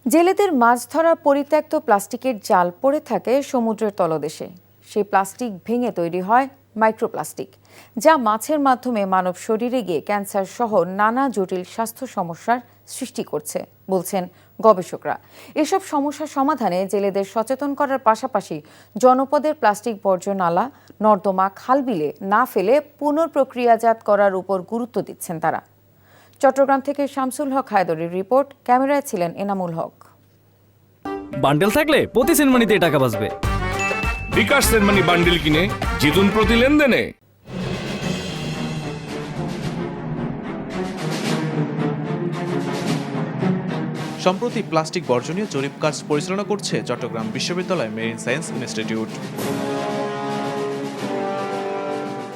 জেলেদের মাছ ধরা পরিত্যক্ত প্লাস্টিকের জাল পড়ে থাকে সমুদ্রের তলদেশে। সেই প্লাস্টিক ভেঙে তৈরি হয় মাইক্রোপ্লাস্টিক, যা মাছের মাধ্যমে মানব শরীরে গিয়ে ক্যান্সার সহ নানা জটিল স্বাস্থ্য সমস্যার সৃষ্টি করছে বলছেন গবেষকরা। এসব সমস্যার সমাধানে জেলেদের সচেতন করার পাশাপাশি জনপদের প্লাস্টিক বর্জ্য নালা, নর্দমা, খালবিলে না ফেলে পুনঃপ্রক্রিয়াজাত করার উপর গুরুত্ব দিচ্ছেন তারা। চট্টগ্রাম থেকে শামসুল হক হায়দরের রিপোর্ট, ক্যামেরায় ছিলেন এনামুল হক। বান্ডেল থাকলে প্রতি সেনমানিতে টাকা বাঁচবে। বিকাশ সেনমানি বান্ডেল কিনে জিতুন প্রতি লেনদেনে। সম্প্রতি প্লাস্টিক বর্জনীয় জরিপ কাজ পরিচালনা করছে চট্টগ্রাম বিশ্ববিদ্যালয় মেরিন সায়েন্স ইনস্টিটিউট।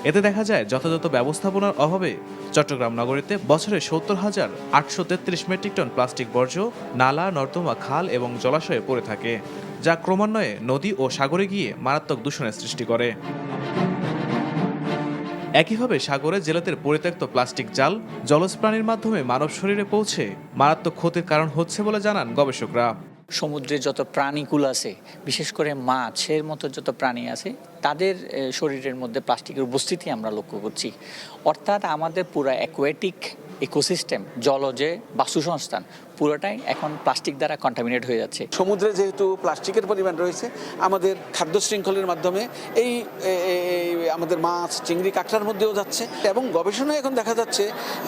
এতে দেখা যায় যথাযথ ব্যবস্থাপনার অভাবে চট্টগ্রাম নগরীতে বছরে ৭০,৮৩৩ মেট্রিক টন প্লাস্টিক বর্জ্য নালা, নর্দমা, খাল এবং জলাশয়ে পড়ে থাকে, যা ক্রমান্বয়ে নদী ও সাগরে গিয়ে মারাত্মক দূষণের সৃষ্টি করে। একইভাবে সাগরে জেলেদের পরিত্যক্ত প্লাস্টিক জাল জলজ প্রাণীর মাধ্যমে মানব শরীরে পৌঁছে মারাত্মক ক্ষতির কারণ হচ্ছে বলে জানান গবেষকরা। সমুদ্রে যত প্রাণীকুল আছে, বিশেষ করে মাছের মতো যত প্রাণী আছে, তাদের শরীরের মধ্যে প্লাস্টিকের উপস্থিতি আমরা লক্ষ্য করছি। অর্থাৎ আমাদের পুরো অ্যাকোয়াটিক ইকোসিস্টেম, জলজে বাস্তুসংস্থান পুরোটাই এখন প্লাস্টিক দ্বারা কন্টামিনেট হয়ে যাচ্ছে। সমুদ্রে যেহেতু প্লাস্টিকের পরিমাণ রয়েছে, আমাদের খাদ্য শৃঙ্খলের মাধ্যমে এই আমাদের মাছ, চিংড়ি, কাঁকড়ার মধ্যেও যাচ্ছে এবং গবেষণায় এখন দেখা যাচ্ছে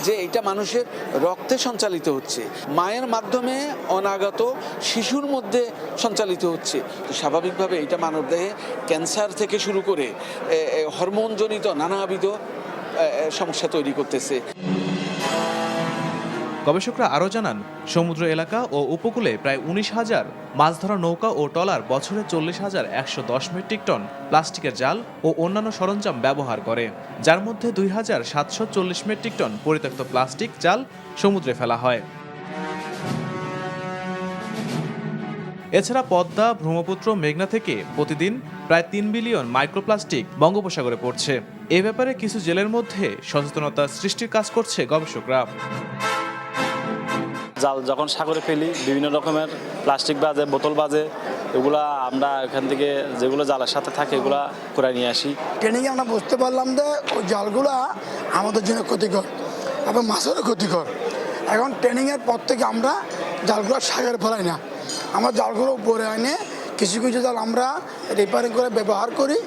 যে এটা মানুষের রক্তে সঞ্চালিত হচ্ছে, মায়ের মাধ্যমে অনাগত শিশুর মধ্যে সঞ্চালিত হচ্ছে। তো স্বাভাবিকভাবে এটা মানবদেহে ক্যান্সার থেকে শুরু করে হরমোনজনিত নানাবিধ সমস্যা তৈরি করতেছে। গবেষকরা আরও জানান, সমুদ্র এলাকা ও উপকূলে প্রায় ১৯,০০০ মাছ ধরা নৌকা ও ট্রলার বছরে ৪০,১১০ মেট্রিক টন প্লাস্টিকের জাল ও অন্যান্য সরঞ্জাম ব্যবহার করে, যার মধ্যে ২,৭৪০ মেট্রিক টন পরিত্যক্ত প্লাস্টিক জাল সমুদ্রে ফেলা হয়। এছাড়া পদ্মা, ব্রহ্মপুত্র, মেঘনা থেকে প্রতিদিন প্রায় ৩ বিলিয়ন মাইক্রোপ্লাস্টিক বঙ্গোপসাগরে পড়ছে। এ ব্যাপারে কিছু জেলের মধ্যে সচেতনতা সৃষ্টির কাজ করছে গবেষকরা। জাল যখন সাগরে ফেলি, বিভিন্ন রকমের প্লাস্টিক বাজে, বোতল বাজে, এগুলা আমরা এখান থেকে যেগুলো জালের সাথে থাকে এগুলা করে নিয়ে আসি। ট্রেনিংয়ে আমরা বুঝতে পারলাম যে ওই জালগুলা আমাদের জন্য ক্ষতিকর এবং মাছেরও ক্ষতিকর। এখন ট্রেনিংয়ের পর থেকে আমরা জালগুলো সাগরে ফেলাই না, আমরা জালগুলো উপরে এনে কিছু কিছু জাল আমরা রিপেয়ারিং করে ব্যবহার করি।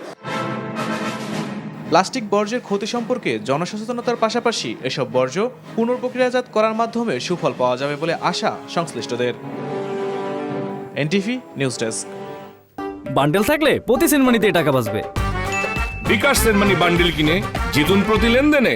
প্লাস্টিক বর্জ্যের ক্ষতি সম্পর্কে জনসচেতনতার পাশাপাশি এসব বর্জ্য পুনঃপ্রক্রিয়াজাত করার মাধ্যমে সুফল পাওয়া যাবে বলে আশা সংশ্লিষ্টদের। NTV news desk. বান্ডেল থাকলে প্রতি সেনমানিতে টাকা বাঁচবে। বিকাশ সেনমানি বান্ডেল কিনে জিতুন প্রতি লেনদেনে।